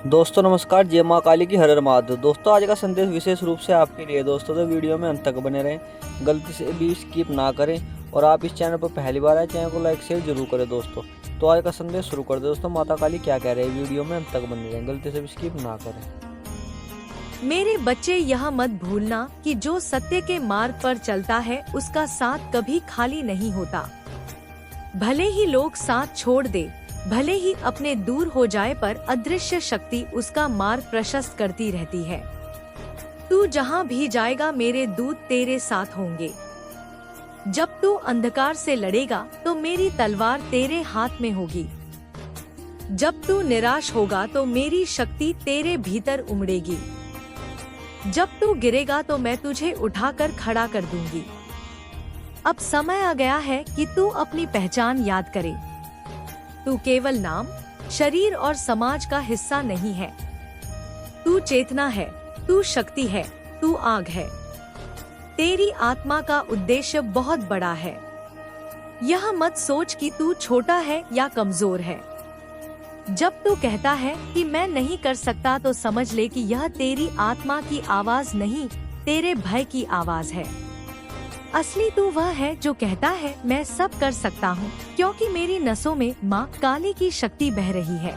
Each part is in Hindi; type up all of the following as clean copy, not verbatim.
दोस्तों नमस्कार, जय माँ काली की हर हर महादेव। दोस्तों आज का संदेश विशेष रूप से आपके लिए दोस्तों, तो वीडियो में अंत तक बने रहें, गलती से भी स्किप ना करें। और आप इस चैनल पर पहली बार आए, चैनल को लाइक शेयर जरूर करें दोस्तों। तो आज का संदेश शुरू कर दे दोस्तों। माता काली क्या कह रहे हैं, वीडियो में अंत तक बने रहें, गलती से भी स्किप ना करें। मेरे बच्चे यह मत भूलना कि जो सत्य के मार्ग पर चलता है उसका साथ कभी खाली नहीं होता। भले ही लोग साथ छोड़ दे, भले ही अपने दूर हो जाए, पर अदृश्य शक्ति उसका मार्ग प्रशस्त करती रहती है। तू जहाँ भी जाएगा मेरे दूत तेरे साथ होंगे। जब तू अंधकार से लड़ेगा तो मेरी तलवार तेरे हाथ में होगी। जब तू निराश होगा तो मेरी शक्ति तेरे भीतर उमड़ेगी। जब तू गिरेगा तो मैं तुझे उठाकर खड़ा कर दूंगी। अब समय आ गया है कि तू अपनी पहचान याद करे। तू केवल नाम, शरीर और समाज का हिस्सा नहीं है। तू चेतना है, तू शक्ति है, तू आग है। तेरी आत्मा का उद्देश्य बहुत बड़ा है। यह मत सोच कि तू छोटा है या कमजोर है। जब तू कहता है कि मैं नहीं कर सकता, तो समझ ले कि यह तेरी आत्मा की आवाज नहीं, तेरे भय की आवाज है। असली तू वह है जो कहता है मैं सब कर सकता हूँ, क्योंकि मेरी नसों में माँ काली की शक्ति बह रही है।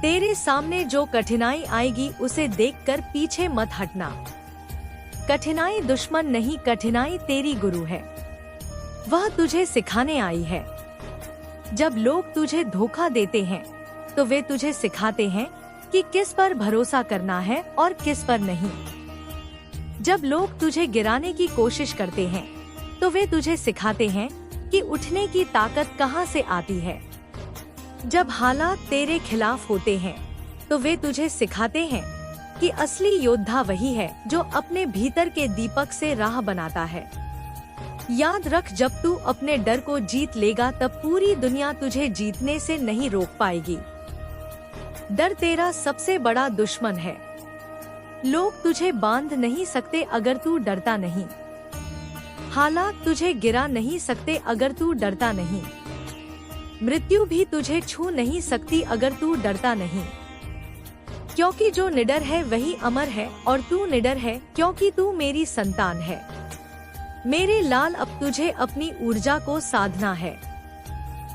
तेरे सामने जो कठिनाई आएगी उसे देखकर पीछे मत हटना। कठिनाई दुश्मन नहीं, कठिनाई तेरी गुरु है। वह तुझे सिखाने आई है। जब लोग तुझे धोखा देते हैं तो वे तुझे सिखाते हैं कि किस पर भरोसा करना है और किस पर नहीं। जब लोग तुझे गिराने की कोशिश करते हैं तो वे तुझे सिखाते हैं कि उठने की ताकत कहाँ से आती है। जब हालात तेरे खिलाफ होते हैं तो वे तुझे सिखाते हैं कि असली योद्धा वही है जो अपने भीतर के दीपक से राह बनाता है। याद रख, जब तू अपने डर को जीत लेगा तब पूरी दुनिया तुझे जीतने से नहीं रोक पाएगी। डर तेरा सबसे बड़ा दुश्मन है। लोग तुझे बांध नहीं सकते अगर तू डरता नहीं। हालात तुझे गिरा नहीं सकते अगर तू डरता नहीं। मृत्यु भी तुझे छू नहीं सकती अगर तू डरता नहीं। क्योंकि जो निडर है वही अमर है, और तू निडर है क्योंकि तू मेरी संतान है। मेरे लाल, अब तुझे अपनी ऊर्जा को साधना है।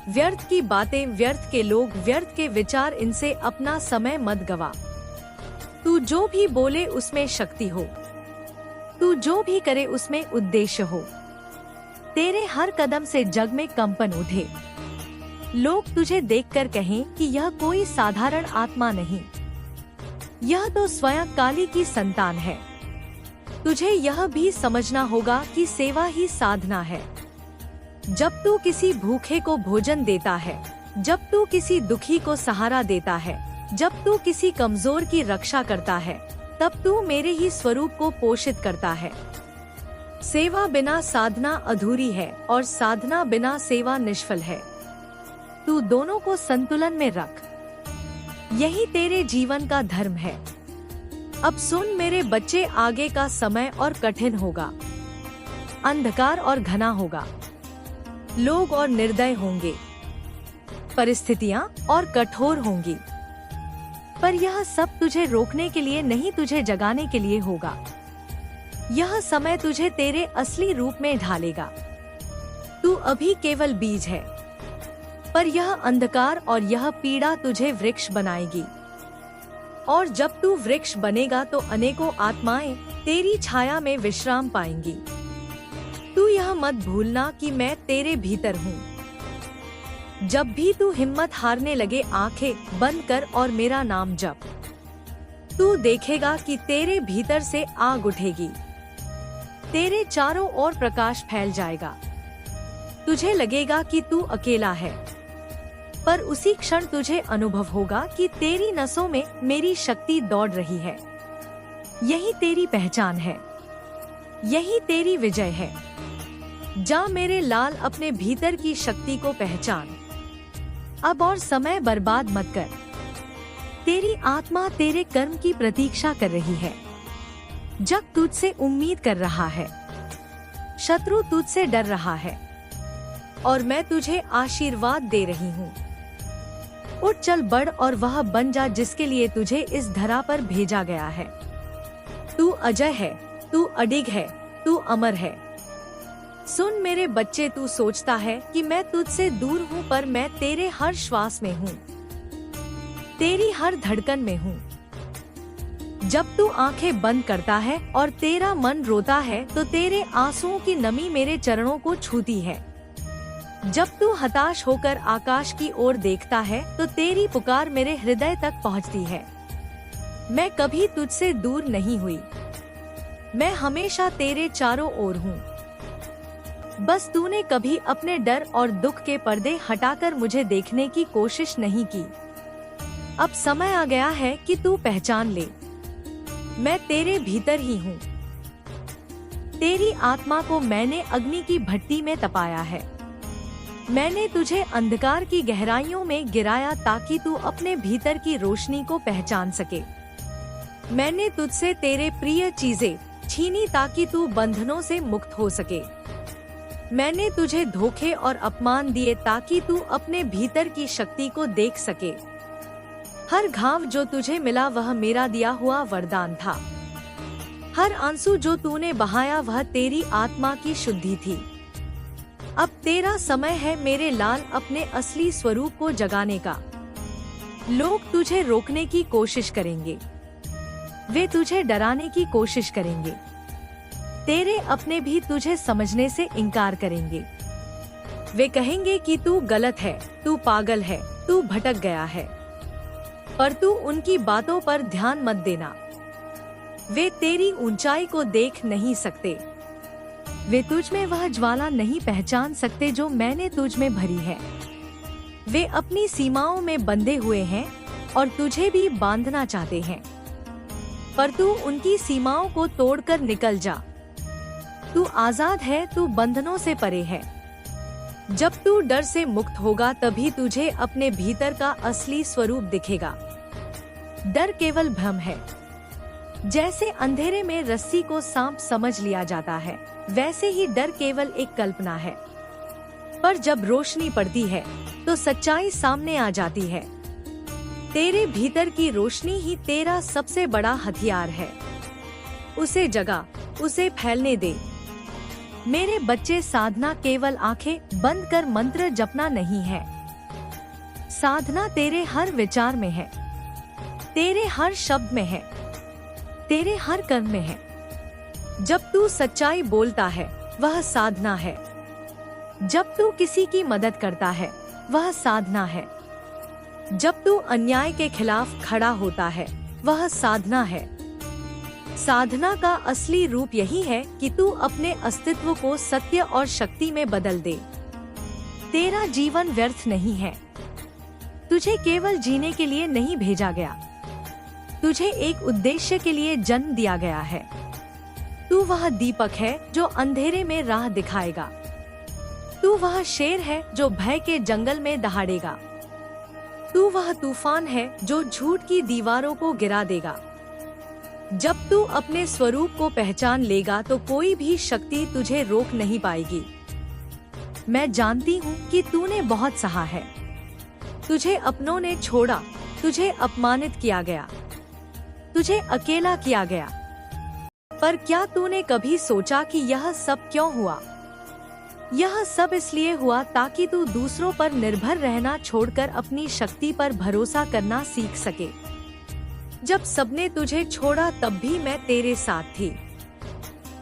व्यर्थ की बातें, व्यर्थ के लोग, व्यर्थ के विचार, इनसे अपना समय मत गवा। तू जो भी बोले उसमें शक्ति हो। तू जो भी करे उसमें उद्देश्य हो। तेरे हर कदम से जग में कंपन उठे। लोग तुझे देखकर कहें कि यह कोई साधारण आत्मा नहीं, यह तो स्वयं काली की संतान है। तुझे यह भी समझना होगा कि सेवा ही साधना है। जब तू किसी भूखे को भोजन देता है, जब तू किसी दुखी को सहारा देता है, जब तू किसी कमजोर की रक्षा करता है, तब तू मेरे ही स्वरूप को पोषित करता है। सेवा बिना साधना अधूरी है और साधना बिना सेवा निष्फल है। तू दोनों को संतुलन में रख। यही तेरे जीवन का धर्म है। अब सुन मेरे बच्चे, आगे का समय और कठिन होगा। अंधकार और घना होगा। लोग और निर्दय होंगे। परिस्थितियां और कठोर होंगी। पर यह सब तुझे रोकने के लिए नहीं, तुझे जगाने के लिए होगा। यह समय तुझे तेरे असली रूप में ढालेगा। तू अभी केवल बीज है, पर यह अंधकार और यह पीड़ा तुझे वृक्ष बनाएगी। और जब तू वृक्ष बनेगा तो अनेकों आत्माएं तेरी छाया में विश्राम पाएंगी। तू यह मत भूलना कि मैं तेरे भीतर हूँ। जब भी तू हिम्मत हारने लगे, आंखें बंद कर और मेरा नाम जप। तू देखेगा कि तेरे भीतर से आग उठेगी। तेरे चारों ओर प्रकाश फैल जाएगा। तुझे लगेगा कि तू अकेला है, पर उसी क्षण तुझे अनुभव होगा कि तेरी नसों में मेरी शक्ति दौड़ रही है। यही तेरी पहचान है, यही तेरी विजय है। जा मेरे लाल, अपने भीतर की शक्ति को पहचान। अब और समय बर्बाद मत कर। तेरी आत्मा तेरे कर्म की प्रतीक्षा कर रही है। जग तुझसे उम्मीद कर रहा है। शत्रु तुझसे डर रहा है। और मैं तुझे आशीर्वाद दे रही हूँ। उठ चल बढ़ और वह बन जा जिसके लिए तुझे इस धरा पर भेजा गया है। तू अजय है, तू अडिग है, तू अमर है। सुन मेरे बच्चे, तू सोचता है कि मैं तुझसे दूर हूँ, पर मैं तेरे हर श्वास में हूँ, तेरी हर धड़कन में हूँ। जब तू आंखें बंद करता है और तेरा मन रोता है तो तेरे आंसुओं की नमी मेरे चरणों को छूती है। जब तू हताश होकर आकाश की ओर देखता है तो तेरी पुकार मेरे हृदय तक पहुंचती है। मैं कभी तुझसे दूर नहीं हुई, मैं हमेशा तेरे चारों ओर हूँ। बस तूने कभी अपने डर और दुख के पर्दे हटाकर मुझे देखने की कोशिश नहीं की। अब समय आ गया है कि तू पहचान ले, मैं तेरे भीतर ही हूँ। तेरी आत्मा को मैंने अग्नि की भट्टी में तपाया है। मैंने तुझे अंधकार की गहराइयों में गिराया ताकि तू अपने भीतर की रोशनी को पहचान सके। मैंने तुझसे तेरे प्रिय चीजें छीनी ताकि तू बंधनों से मुक्त हो सके। मैंने तुझे धोखे और अपमान दिए ताकि तू अपने भीतर की शक्ति को देख सके। हर घाव जो तुझे मिला वह मेरा दिया हुआ वरदान था। हर आंसू जो तूने बहाया वह तेरी आत्मा की शुद्धि थी। अब तेरा समय है मेरे लाल अपने असली स्वरूप को जगाने का। लोग तुझे रोकने की कोशिश करेंगे, वे तुझे डराने की कोशिश करेंगे, तेरे अपने भी तुझे समझने से इनकार करेंगे। वे कहेंगे कि तू गलत है, तू पागल है, तू भटक गया है, पर तू उनकी बातों पर ध्यान मत देना। वे तेरी ऊंचाई को देख नहीं सकते, वे तुझ में वह ज्वाला नहीं पहचान सकते जो मैंने तुझ में भरी है। वे अपनी सीमाओं में बंधे हुए हैं और तुझे भी बांधना चाहते हैं, पर तू उनकी सीमाओं को तोड़कर निकल जा। तू आजाद है, तू बंधनों से परे है। जब तू डर से मुक्त होगा तभी तुझे अपने भीतर का असली स्वरूप दिखेगा। डर केवल भ्रम है। जैसे अंधेरे में रस्सी को सांप समझ लिया जाता है, वैसे ही डर केवल एक कल्पना है। पर जब रोशनी पड़ती है तो सच्चाई सामने आ जाती है। तेरे भीतर की रोशनी ही तेरा सबसे बड़ा हथियार है। उसे जगा, उसे फैलने दे। मेरे बच्चे, साधना केवल आंखें बंद कर मंत्र जपना नहीं है। साधना तेरे हर विचार में है, तेरे हर शब्द में है, तेरे हर कर्म में है। जब तू सच्चाई बोलता है वह साधना है। जब तू किसी की मदद करता है वह साधना है। जब तू अन्याय के खिलाफ खड़ा होता है वह साधना है। साधना का असली रूप यही है कि तू अपने अस्तित्व को सत्य और शक्ति में बदल दे। तेरा जीवन व्यर्थ नहीं है। तुझे केवल जीने के लिए नहीं भेजा गया, तुझे एक उद्देश्य के लिए जन्म दिया गया है। तू वह दीपक है जो अंधेरे में राह दिखाएगा। तू वह शेर है जो भय के जंगल में दहाड़ेगा। तू वह तूफान है जो झूठ की दीवारों को गिरा देगा। जब तू अपने स्वरूप को पहचान लेगा तो कोई भी शक्ति तुझे रोक नहीं पाएगी। मैं जानती हूँ कि तूने बहुत सहा है। तुझे अपनों ने छोड़ा, तुझे अपमानित किया गया, तुझे अकेला किया गया। पर क्या तूने कभी सोचा कि यह सब क्यों हुआ? यह सब इसलिए हुआ ताकि तू दूसरों पर निर्भर रहना छोड़कर अपनी शक्ति पर भरोसा करना सीख सके। जब सबने तुझे छोड़ा तब भी मैं तेरे साथ थी।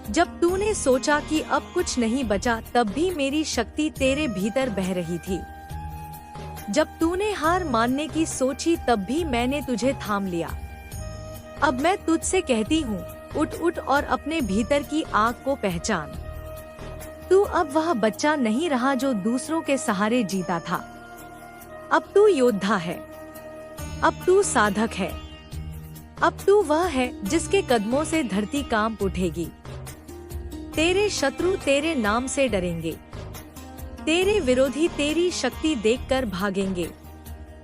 जब तूने सोचा कि अब कुछ नहीं बचा तब भी मेरी शक्ति तेरे भीतर बह रही थी। जब तूने हार मानने की सोची तब भी मैंने तुझे थाम लिया। अब मैं तुझसे कहती हूँ, उठ उठ और अपने भीतर की आग को पहचान। तू अब वह बच्चा नहीं रहा जो दूसरों के सहारे जीता था। अब तू योद्धा है, अब तू साधक है, अब तू वह है जिसके कदमों से धरती कांप उठेगी। तेरे शत्रु तेरे नाम से डरेंगे, तेरे विरोधी तेरी शक्ति देखकर भागेंगे,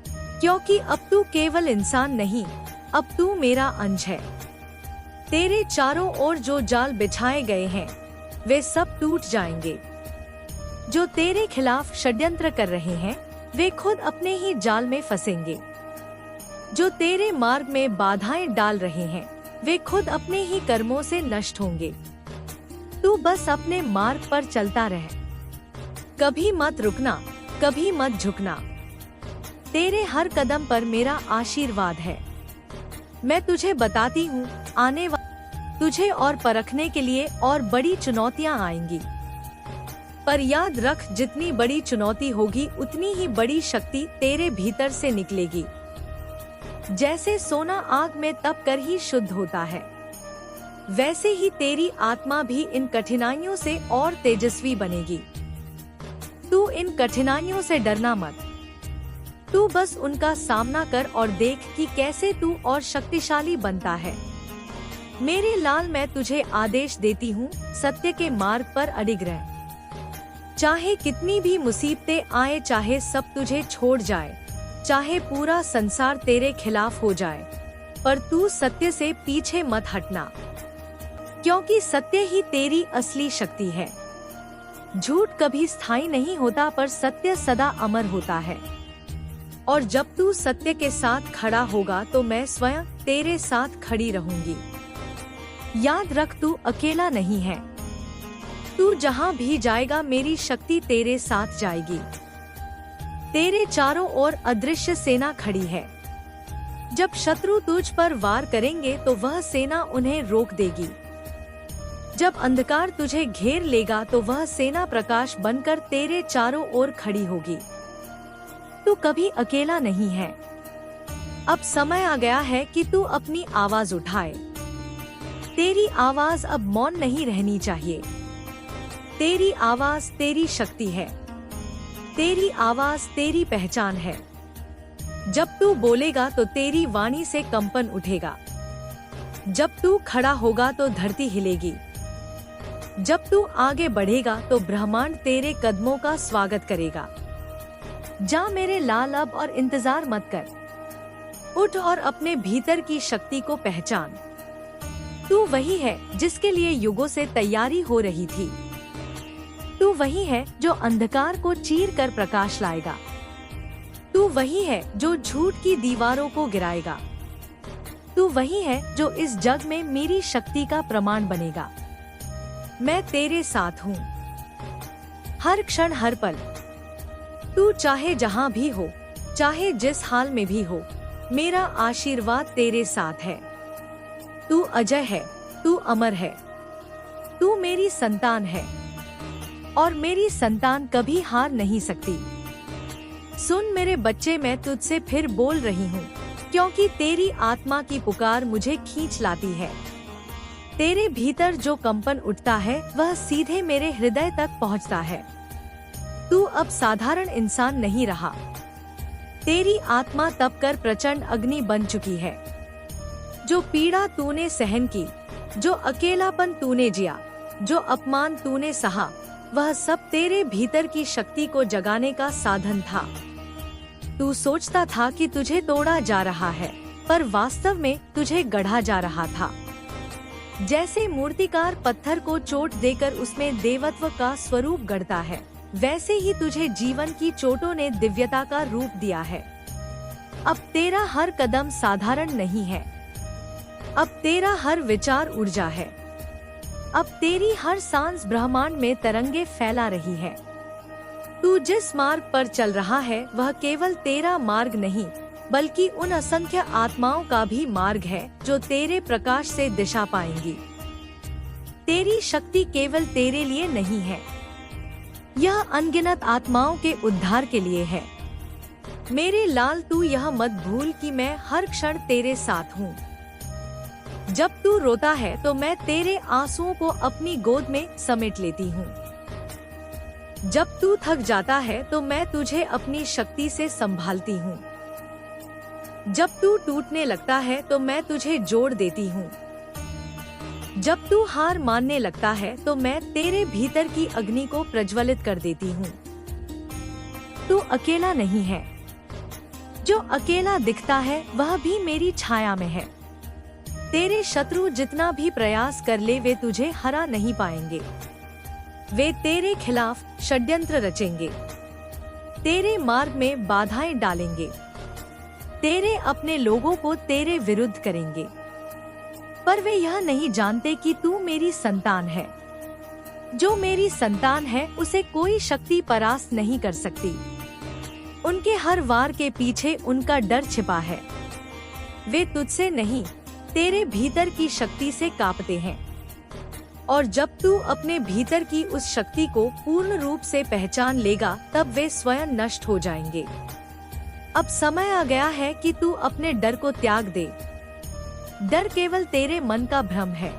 क्योंकि अब तू केवल इंसान नहीं, अब तू मेरा अंश है। तेरे चारों ओर जो जाल बिछाए गए हैं वे सब टूट जाएंगे। जो तेरे खिलाफ षड्यंत्र कर रहे हैं वे खुद अपने ही जाल में फंसेंगे। जो तेरे मार्ग में बाधाएं डाल रहे हैं, वे खुद अपने ही कर्मों से नष्ट होंगे। तू बस अपने मार्ग पर चलता रह, कभी मत रुकना, कभी मत झुकना। तेरे हर कदम पर मेरा आशीर्वाद है। मैं तुझे बताती हूँ, आने तुझे और परखने के लिए और बड़ी चुनौतियाँ आएंगी। पर याद रख, जितनी बड़ी चुनौती होगी उतनी ही बड़ी शक्ति तेरे भीतर से निकलेगी। जैसे सोना आग में तप कर ही शुद्ध होता है, वैसे ही तेरी आत्मा भी इन कठिनाइयों से और तेजस्वी बनेगी। तू इन कठिनाइयों से डरना मत, तू बस उनका सामना कर और देख कि कैसे तू और शक्तिशाली बनता है। मेरे लाल, मैं तुझे आदेश देती हूँ, सत्य के मार्ग पर अडिग रह। चाहे कितनी भी मुसीबतें आए, चाहे सब तुझे छोड़ जाए, चाहे पूरा संसार तेरे खिलाफ हो जाए, पर तू सत्य से पीछे मत हटना, क्योंकि सत्य ही तेरी असली शक्ति है। झूठ कभी स्थायी नहीं होता, पर सत्य सदा अमर होता है। और जब तू सत्य के साथ खड़ा होगा तो मैं स्वयं तेरे साथ खड़ी रहूंगी। याद रख, तू अकेला नहीं है। तू जहाँ भी जाएगा मेरी शक्ति तेरे साथ जाएगी। तेरे चारों ओर अदृश्य सेना खड़ी है। जब शत्रु तुझ पर वार करेंगे तो वह सेना उन्हें रोक देगी। जब अंधकार तुझे घेर लेगा तो वह सेना प्रकाश बनकर तेरे चारों ओर खड़ी होगी। तू कभी अकेला नहीं है। अब समय आ गया है कि तू अपनी आवाज उठाए। तेरी आवाज अब मौन नहीं रहनी चाहिए। तेरी आवाज तेरी शक्ति है। तेरी आवाज तेरी पहचान है। जब तू बोलेगा तो तेरी वाणी से कंपन उठेगा। जब तू खड़ा होगा तो धरती हिलेगी। जब तू आगे बढ़ेगा तो ब्रह्मांड तेरे कदमों का स्वागत करेगा। जा मेरे लाल, अब और इंतजार मत कर। उठ और अपने भीतर की शक्ति को पहचान। तू वही है जिसके लिए युगों से तैयारी हो रही थी। तू वही है जो अंधकार को चीर कर प्रकाश लाएगा। तू वही है जो झूठ की दीवारों को गिराएगा। तू वही है जो इस जग में मेरी शक्ति का प्रमाण बनेगा। मैं तेरे साथ हूँ, हर क्षण हर पल। तू चाहे जहाँ भी हो, चाहे जिस हाल में भी हो, मेरा आशीर्वाद तेरे साथ है। तू अजय है, तू अमर है, तू मेरी संतान है और मेरी संतान कभी हार नहीं सकती। सुन मेरे बच्चे, मैं तुझसे फिर बोल रही हूँ, क्योंकि तेरी आत्मा की पुकार मुझे खींच लाती है। तेरे भीतर जो कंपन उठता है वह सीधे मेरे हृदय तक पहुँचता है। तू अब साधारण इंसान नहीं रहा। तेरी आत्मा तप कर प्रचंड अग्नि बन चुकी है। जो पीड़ा तूने सहन की, जो अकेलापन तूने जिया, जो अपमान तूने सहा, वह सब तेरे भीतर की शक्ति को जगाने का साधन था। तू सोचता था कि तुझे तोड़ा जा रहा है, पर वास्तव में तुझे गढ़ा जा रहा था। जैसे मूर्तिकार पत्थर को चोट देकर उसमें देवत्व का स्वरूप गढ़ता है, वैसे ही तुझे जीवन की चोटों ने दिव्यता का रूप दिया है। अब तेरा हर कदम साधारण नहीं है। अब तेरा हर विचार ऊर्जा है। अब तेरी हर सांस ब्रह्मांड में तरंगे फैला रही है। तू जिस मार्ग पर चल रहा है वह केवल तेरा मार्ग नहीं, बल्कि उन असंख्य आत्माओं का भी मार्ग है जो तेरे प्रकाश से दिशा पाएंगी। तेरी शक्ति केवल तेरे लिए नहीं है, यह अनगिनत आत्माओं के उद्धार के लिए है। मेरे लाल, तू यह मत भूल कि मैं हर क्षण तेरे साथ हूँ। जब तू रोता है तो मैं तेरे आंसुओं को अपनी गोद में समेट लेती हूँ। जब तू थक जाता है तो मैं तुझे अपनी शक्ति से संभालती हूँ। जब तू टूटने लगता है तो मैं तुझे जोड़ देती हूँ। जब तू हार मानने लगता है तो मैं तेरे भीतर की अग्नि को प्रज्वलित कर देती हूँ। तू अकेला नहीं है। जो अकेला दिखता है वह भी मेरी छाया में है। तेरे शत्रु जितना भी प्रयास कर ले वे तुझे हरा नहीं पाएंगे। वे तेरे खिलाफ षड्यंत्र रचेंगे, तेरे मार्ग में बाधाएं डालेंगे, तेरे अपने लोगों को तेरे विरुद्ध करेंगे, पर वे यह नहीं जानते कि तू मेरी संतान है। जो मेरी संतान है उसे कोई शक्ति परास्त नहीं कर सकती। उनके हर वार के पीछे उनका डर छिपा है। वे तुझसे नहीं, तेरे भीतर की शक्ति से कांपते हैं। और जब तू अपने भीतर की उस शक्ति को पूर्ण रूप से पहचान लेगा, तब वे स्वयं नष्ट हो जाएंगे। अब समय आ गया है कि तू अपने डर को त्याग दे। डर केवल तेरे मन का भ्रम है।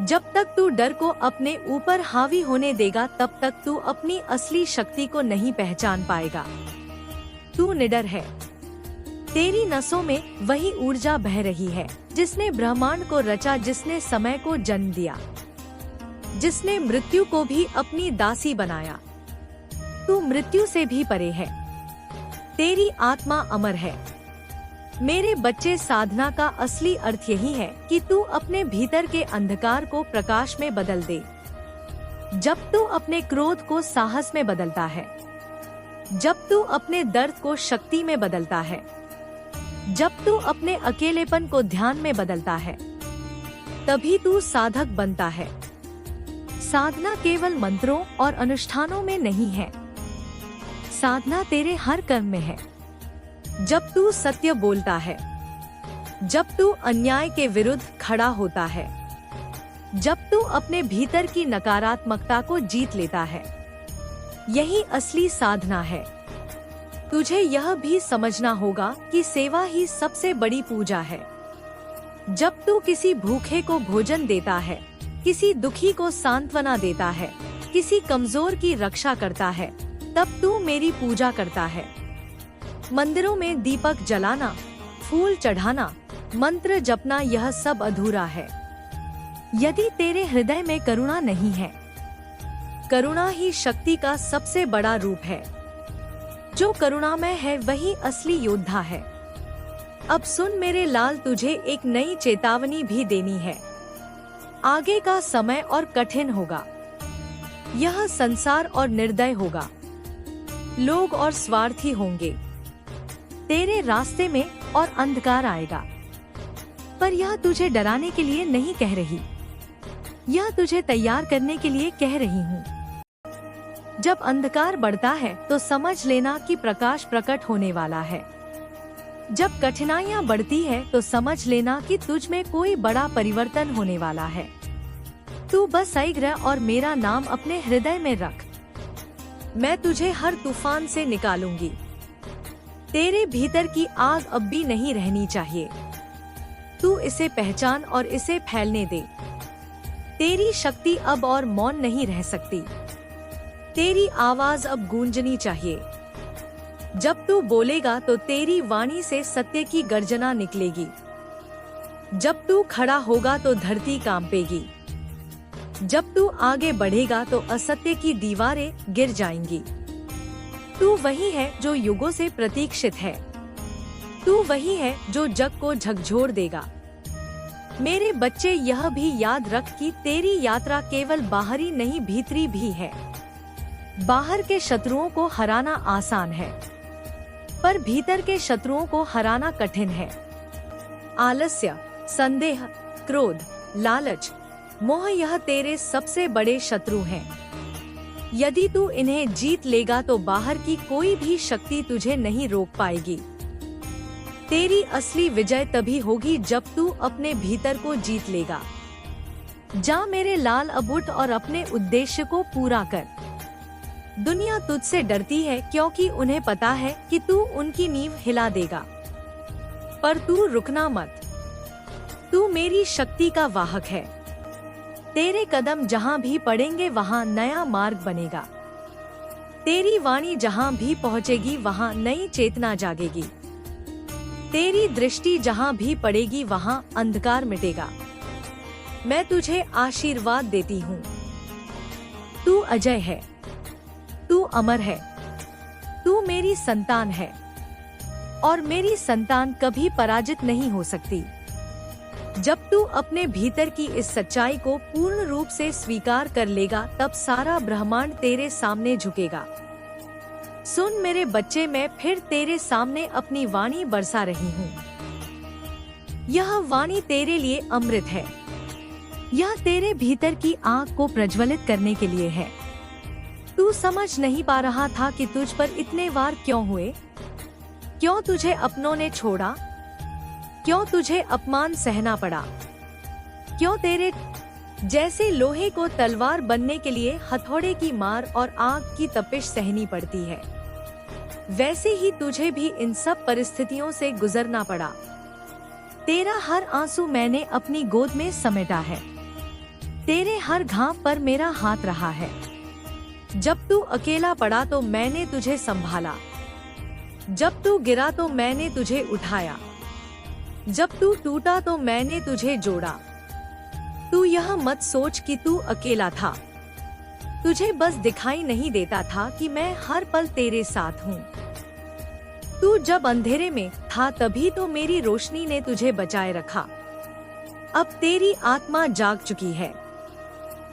जब तक तू डर को अपने ऊपर हावी होने देगा, तब तक तू अपनी असली शक्ति को नहीं पहचान पाएगा। तू निडर है। तेरी नसों में वही ऊर्जा बह रही है जिसने ब्रह्मांड को रचा, जिसने समय को जन्म दिया, जिसने मृत्यु को भी अपनी दासी बनाया। तू मृत्यु से भी परे है। तेरी आत्मा अमर है। मेरे बच्चे, साधना का असली अर्थ यही है कि तू अपने भीतर के अंधकार को प्रकाश में बदल दे। जब तू अपने क्रोध को साहस में बदलता है, जब तू अपने दर्द को शक्ति में बदलता है, जब तू अपने अकेलेपन को ध्यान में बदलता है, तभी तू साधक बनता है। साधना केवल मंत्रों और अनुष्ठानों में नहीं है। साधना तेरे हर कर्म में है। जब तू सत्य बोलता है, जब तू अन्याय के विरुद्ध खड़ा होता है, जब तू अपने भीतर की नकारात्मकता को जीत लेता है, यही असली साधना है। तुझे यह भी समझना होगा कि सेवा ही सबसे बड़ी पूजा है। जब तू किसी भूखे को भोजन देता है, किसी दुखी को सांत्वना देता है, किसी कमजोर की रक्षा करता है, तब तू मेरी पूजा करता है। मंदिरों में दीपक जलाना, फूल चढ़ाना, मंत्र जपना, यह सब अधूरा है यदि तेरे हृदय में करुणा नहीं है। करुणा ही शक्ति का सबसे बड़ा रूप है। जो करुणामय है वही असली योद्धा है। अब सुन मेरे लाल, तुझे एक नई चेतावनी भी देनी है। आगे का समय और कठिन होगा। यह संसार और निर्दय होगा। लोग और स्वार्थी होंगे तेरे रास्ते में और अंधकार आएगा। पर यह तुझे डराने के लिए नहीं कह रही, यह तुझे तैयार करने के लिए कह रही हूँ। जब अंधकार बढ़ता है तो समझ लेना कि प्रकाश प्रकट होने वाला है। जब कठिनाइयाँ बढ़ती है तो समझ लेना कि तुझ में कोई बड़ा परिवर्तन होने वाला है। तू बस सैग्र और मेरा नाम अपने हृदय में रख। मैं तुझे हर तूफान से निकालूंगी। तेरे भीतर की आग अब भी नहीं रहनी चाहिए। तू इसे पहचान और इसे फैलने दे। तेरी शक्ति अब और मौन नहीं रह सकती। तेरी आवाज अब गूंजनी चाहिए। जब तू बोलेगा तो तेरी वाणी से सत्य की गर्जना निकलेगी। जब तू खड़ा होगा तो धरती कांपेगी। जब तू आगे बढ़ेगा तो असत्य की दीवारें गिर जाएंगी। तू वही है जो युगों से प्रतीक्षित है। तू वही है जो जग को झकझोर देगा। मेरे बच्चे, यह भी याद रख कि तेरी यात्रा केवल बाहरी नहीं भीतरी भी है। बाहर के शत्रुओं को हराना आसान है, पर भीतर के शत्रुओं को हराना कठिन है। आलस्य, संदेह, क्रोध, लालच, मोह, यह तेरे सबसे बड़े शत्रु हैं। यदि तू इन्हें जीत लेगा तो बाहर की कोई भी शक्ति तुझे नहीं रोक पाएगी। तेरी असली विजय तभी होगी जब तू अपने भीतर को जीत लेगा। जा मेरे लाल, अब उठ और अपने उद्देश्य को पूरा कर। दुनिया तुझसे डरती है क्योंकि उन्हें पता है कि तू उनकी नींव हिला देगा, पर तू रुकना मत। तू मेरी शक्ति का वाहक है। तेरे कदम जहाँ भी पड़ेंगे वहाँ नया मार्ग बनेगा। तेरी वाणी जहाँ भी पहुँचेगी वहाँ नई चेतना जागेगी। तेरी दृष्टि जहाँ भी पड़ेगी वहाँ अंधकार मिटेगा। मैं तुझे आशीर्वाद देती हूँ। तू अजय है, तू अमर है, तू मेरी संतान है और मेरी संतान कभी पराजित नहीं हो सकती। जब तू अपने भीतर की इस सच्चाई को पूर्ण रूप से स्वीकार कर लेगा, तब सारा ब्रह्मांड तेरे सामने झुकेगा। सुन मेरे बच्चे, मैं फिर तेरे सामने अपनी वाणी बरसा रही हूँ। यह वाणी तेरे लिए अमृत है। यह तेरे भीतर की आग को प्रज्वलित करने के लिए है। तू समझ नहीं पा रहा था कि तुझ पर इतने वार क्यों हुए, क्यों तुझे अपनों ने छोड़ा, क्यों तुझे अपमान सहना पड़ा, क्यों तेरे जैसे लोहे को तलवार बनने के लिए हथौड़े की मार और आग की तपिश सहनी पड़ती है। वैसे ही तुझे भी इन सब परिस्थितियों से गुजरना पड़ा। तेरा हर आंसू मैंने अपनी गोद में समेटा है। तेरे हर घाव पर मेरा हाथ रहा है। जब तू अकेला पड़ा तो मैंने तुझे संभाला, जब तू गिरा तो मैंने तुझे उठाया, जब तू टूटा तो मैंने तुझे जोड़ा। तू यह मत सोच कि तू अकेला था। तुझे बस दिखाई नहीं देता था कि मैं हर पल तेरे साथ हूँ। तू जब अंधेरे में था तभी तो मेरी रोशनी ने तुझे बचाए रखा। अब तेरी आत्मा जाग चुकी है।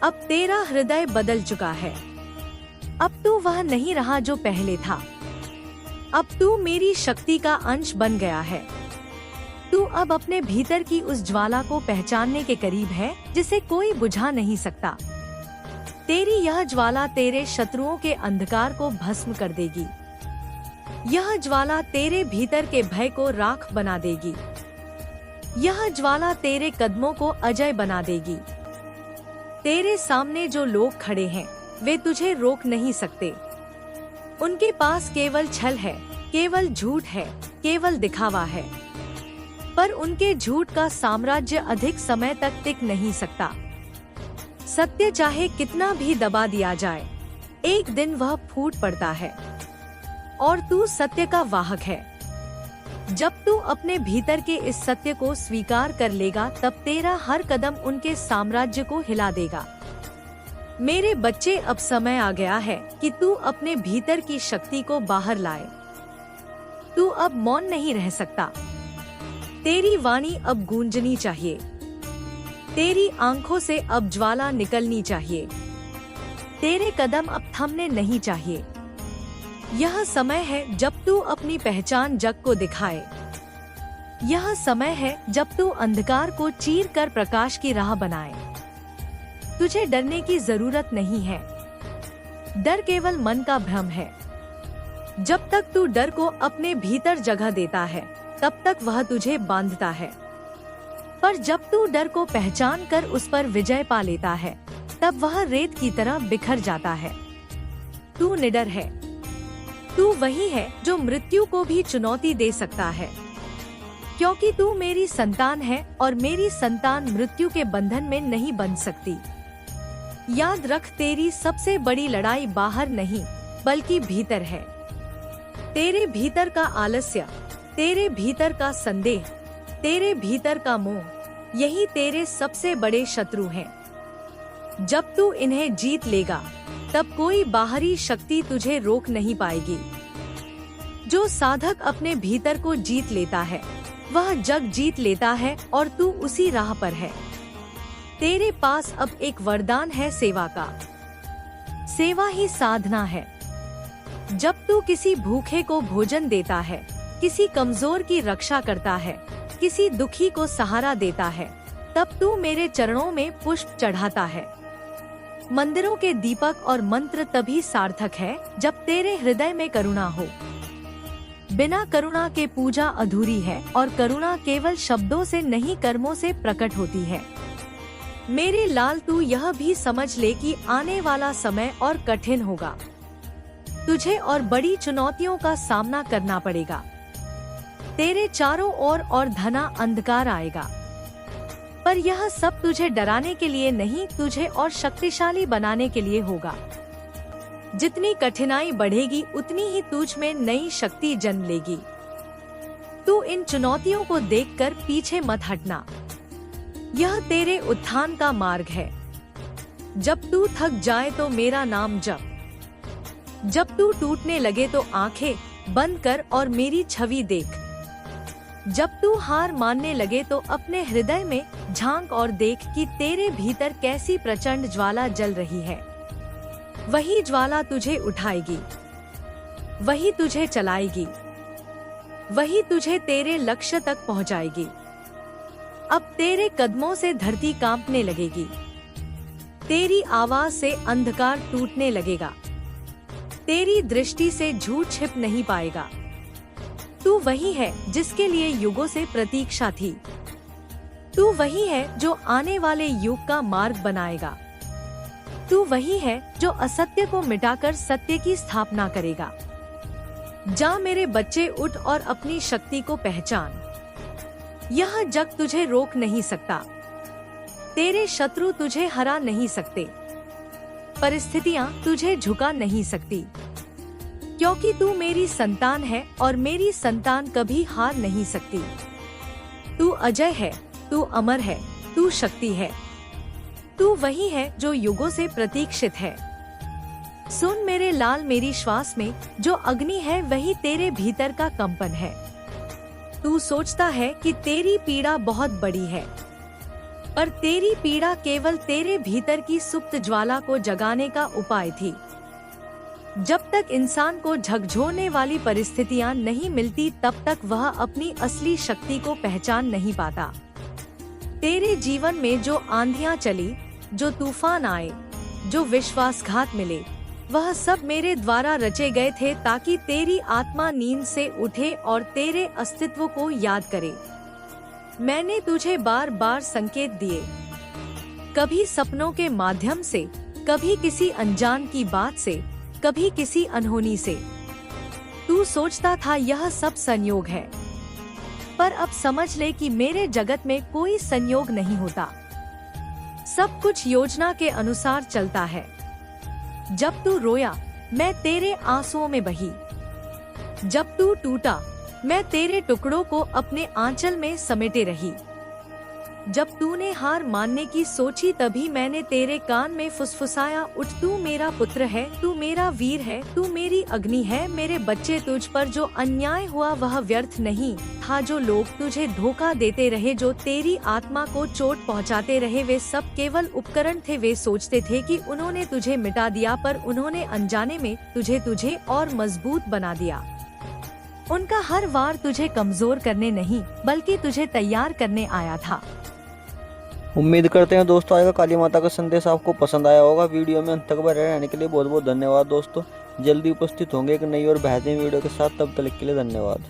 अब तेरा हृदय बदल चुका है। अब तू वह नहीं रहा जो पहले था। अब तू मेरी शक्ति का अंश बन गया है। तू अब अपने भीतर की उस ज्वाला को पहचानने के करीब है जिसे कोई बुझा नहीं सकता। तेरी यह ज्वाला तेरे शत्रुओं के अंधकार को भस्म कर देगी। यह ज्वाला तेरे भीतर के भय को राख बना देगी। यह ज्वाला तेरे कदमों को अजय बना देगी। तेरे सामने जो लोग खड़े हैं वे तुझे रोक नहीं सकते। उनके पास केवल छल है, केवल झूठ है, केवल दिखावा है। पर उनके झूठ का साम्राज्य अधिक समय तक टिक नहीं सकता। सत्य चाहे कितना भी दबा दिया जाए, एक दिन वह फूट पड़ता है। और तू सत्य का वाहक है। जब तू अपने भीतर के इस सत्य को स्वीकार कर लेगा तब तेरा हर कदम उनके साम्राज्य को हिला देगा। मेरे बच्चे, अब समय आ गया है कि तू अपने भीतर की शक्ति को बाहर लाए। तू अब मौन नहीं रह सकता। तेरी वाणी अब गूंजनी चाहिए। तेरी आंखों से अब ज्वाला निकलनी चाहिए। तेरे कदम अब थमने नहीं चाहिए। यह समय है जब तू अपनी पहचान जग को दिखाए। यह समय है जब तू अंधकार को चीर कर प्रकाश की राह बनाए। तुझे डरने की जरूरत नहीं है। डर केवल मन का भ्रम है। जब तक तू डर को अपने भीतर जगह देता है तब तक वह तुझे बांधता है। पर जब तू डर को पहचान कर उस पर विजय पा लेता है तब वह रेत की तरह बिखर जाता है। तू निडर है। तू वही है जो मृत्यु को भी चुनौती दे सकता है, क्योंकि तू मेरी संतान है और मेरी संतान मृत्यु के बंधन में नहीं बंध सकती। याद रख, तेरी सबसे बड़ी लड़ाई बाहर नहीं बल्कि भीतर है। तेरे भीतर का आलस्य, तेरे भीतर का संदेह, तेरे भीतर का मोह, यही तेरे सबसे बड़े शत्रु हैं। जब तू इन्हें जीत लेगा तब कोई बाहरी शक्ति तुझे रोक नहीं पाएगी। जो साधक अपने भीतर को जीत लेता है वह जग जीत लेता है और तू उसी राह पर है। तेरे पास अब एक वरदान है सेवा का। सेवा ही साधना है। जब तू किसी भूखे को भोजन देता है, किसी कमजोर की रक्षा करता है, किसी दुखी को सहारा देता है, तब तू मेरे चरणों में पुष्प चढ़ाता है। मंदिरों के दीपक और मंत्र तभी सार्थक है जब तेरे हृदय में करुणा हो। बिना करुणा के पूजा अधूरी है और करुणा केवल शब्दों से नहीं कर्मों से प्रकट होती है। मेरे लाल, तू यह भी समझ ले कि आने वाला समय और कठिन होगा। तुझे और बड़ी चुनौतियों का सामना करना पड़ेगा। तेरे चारों ओर और घना अंधकार आएगा, पर यह सब तुझे डराने के लिए नहीं, तुझे और शक्तिशाली बनाने के लिए होगा। जितनी कठिनाई बढ़ेगी उतनी ही तुझ में नई शक्ति जन्म लेगी। तू इन चुनौतियों को देखकर पीछे मत हटना। यह तेरे उत्थान का मार्ग है। जब तू थक जाए तो मेरा नाम जप। जब तू टूटने लगे तो आंखें बंद कर और मेरी छवि देख। जब तू हार मानने लगे तो अपने हृदय में झांक और देख कि तेरे भीतर कैसी प्रचंड ज्वाला जल रही है। वही ज्वाला तुझे उठाएगी। वही तुझे चलाएगी, वही तुझे तेरे लक्ष्य तक पहुंचाएगी। अब तेरे कदमों से धरती कांपने लगेगी, तेरी आवाज से अंधकार टूटने लगेगा, तेरी दृष्टि से झूठ छिप नहीं पाएगा। तू वही है जिसके लिए युगों से प्रतीक्षा थी। तू वही है जो आने वाले युग का मार्ग बनाएगा। तू वही है जो असत्य को मिटाकर सत्य की स्थापना करेगा। जा मेरे बच्चे, उठ और अपनी शक्ति को पहचान। यह जग तुझे रोक नहीं सकता, तेरे शत्रु तुझे हरा नहीं सकते, परिस्थितियां तुझे झुका नहीं सकती, क्योंकि तू मेरी संतान है और मेरी संतान कभी हार नहीं सकती। तू अजय है, तू अमर है, तू शक्ति है। तू वही है जो युगों से प्रतीक्षित है। सुन मेरे लाल, मेरी श्वास में जो अग्नि है वही तेरे भीतर का कंपन है। तू सोचता है कि तेरी पीड़ा बहुत बड़ी है, पर तेरी पीड़ा केवल तेरे भीतर की सुप्त ज्वाला को जगाने का उपाय थी। जब तक इंसान को झकझोरने वाली परिस्थितियां नहीं मिलती तब तक वह अपनी असली शक्ति को पहचान नहीं पाता। तेरे जीवन में जो आंधियां चली, जो तूफान आए, जो विश्वासघात मिले, वह सब मेरे द्वारा रचे गए थे ताकि तेरी आत्मा नींद से उठे और तेरे अस्तित्व को याद करे। मैंने तुझे बार बार संकेत दिए, कभी सपनों के माध्यम से, कभी किसी अनजान की बात से, कभी किसी अनहोनी से। तू सोचता था यह सब संयोग है, पर अब समझ ले कि मेरे जगत में कोई संयोग नहीं होता। सब कुछ योजना के अनुसार चलता है। जब तू रोया, मैं तेरे आंसुओं में बही। जब तू टूटा, मैं तेरे टुकड़ों को अपने आंचल में समेटे रही। जब तूने हार मानने की सोची तभी मैंने तेरे कान में फुसफुसाया, उठ, तू मेरा पुत्र है, तू मेरा वीर है, तू मेरी अग्नि है। मेरे बच्चे, तुझ पर जो अन्याय हुआ वह व्यर्थ नहीं था। जो लोग तुझे धोखा देते रहे, जो तेरी आत्मा को चोट पहुंचाते रहे, वे सब केवल उपकरण थे। वे सोचते थे कि उन्होंने तुझे मिटा दिया, पर उन्होंने अनजाने में तुझे और मजबूत बना दिया। उनका हर वार तुझे कमजोर करने नहीं बल्कि तुझे तैयार करने आया था। उम्मीद करते हैं दोस्तों आज का काली माता का संदेश आपको पसंद आया होगा। वीडियो में अंत तक बने रहने के लिए बहुत बहुत धन्यवाद दोस्तों। जल्दी उपस्थित होंगे एक नई और बेहतरीन वीडियो के साथ, तब तक के लिए धन्यवाद।